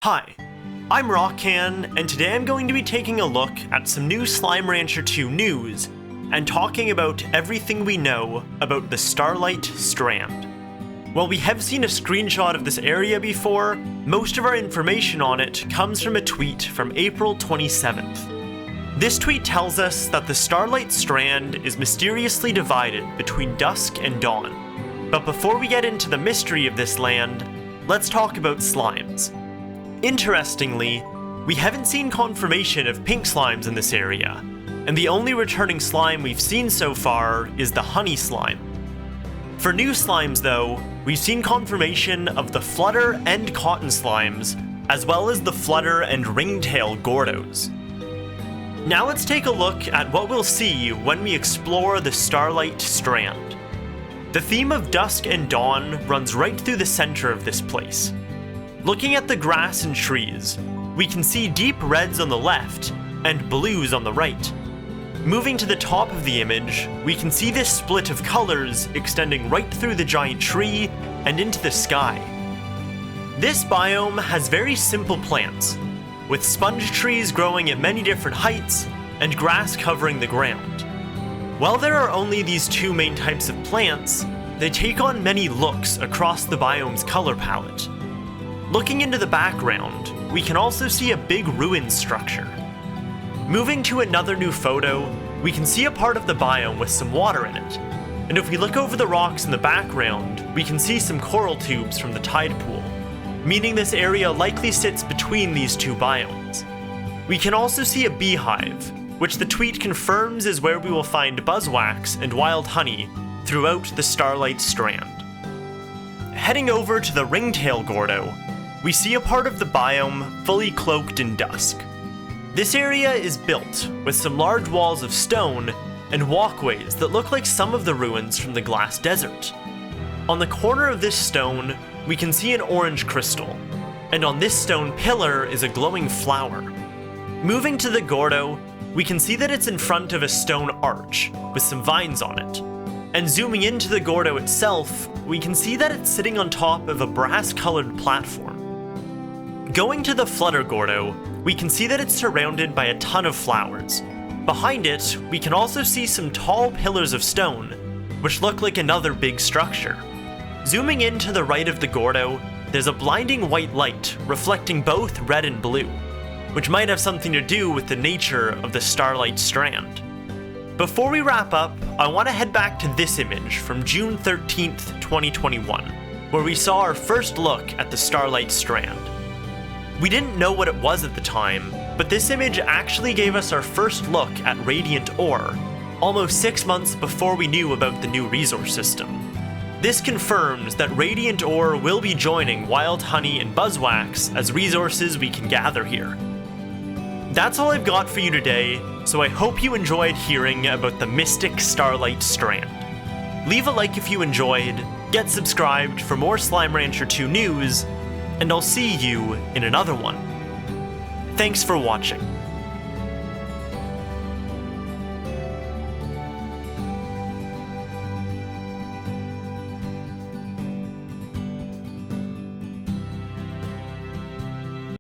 Hi, I'm Rockcan, and today I'm going to be taking a look at some new Slime Rancher 2 news, and talking about everything we know about the Starlight Strand. While we have seen a screenshot of this area before, most of our information on it comes from a tweet from April 27th. This tweet tells us that the Starlight Strand is mysteriously divided between dusk and dawn. But before we get into the mystery of this land, let's talk about slimes. Interestingly, we haven't seen confirmation of pink slimes in this area, and the only returning slime we've seen so far is the honey slime. For new slimes though, we've seen confirmation of the Flutter and cotton slimes, as well as the Flutter and Ringtail Gordos. Now let's take a look at what we'll see when we explore the Starlight Strand. The theme of dusk and dawn runs right through the center of this place. Looking at the grass and trees, we can see deep reds on the left and blues on the right. Moving to the top of the image, we can see this split of colors extending right through the giant tree and into the sky. This biome has very simple plants, with sponge trees growing at many different heights and grass covering the ground. While there are only these two main types of plants, they take on many looks across the biome's color palette. Looking into the background, we can also see a big ruined structure. Moving to another new photo, we can see a part of the biome with some water in it, and if we look over the rocks in the background, we can see some coral tubes from the tide pool, meaning this area likely sits between these two biomes. We can also see a beehive, which the tweet confirms is where we will find buzzwax and wild honey throughout the Starlight Strand. Heading over to the Ringtail Gordo, we see a part of the biome fully cloaked in dusk. This area is built with some large walls of stone and walkways that look like some of the ruins from the glass desert. On the corner of this stone, we can see an orange crystal, and on this stone pillar is a glowing flower. Moving to the Gordo, we can see that it's in front of a stone arch with some vines on it. And zooming into the Gordo itself, we can see that it's sitting on top of a brass-colored platform. Going to the Flutter Gordo, we can see that it's surrounded by a ton of flowers. Behind it, we can also see some tall pillars of stone, which look like another big structure. Zooming in to the right of the Gordo, there's a blinding white light reflecting both red and blue, which might have something to do with the nature of the Starlight Strand. Before we wrap up, I want to head back to this image from June 13th, 2021, where we saw our first look at the Starlight Strand. We didn't know what it was at the time, but this image actually gave us our first look at Radiant Ore, almost 6 months before we knew about the new resource system. This confirms that Radiant Ore will be joining wild honey and buzzwax as resources we can gather here. That's all I've got for you today, so I hope you enjoyed hearing about the mystic Starlight Strand. Leave a like if you enjoyed, get subscribed for more Slime Rancher 2 news, and I'll see you in another one. Thanks for watching.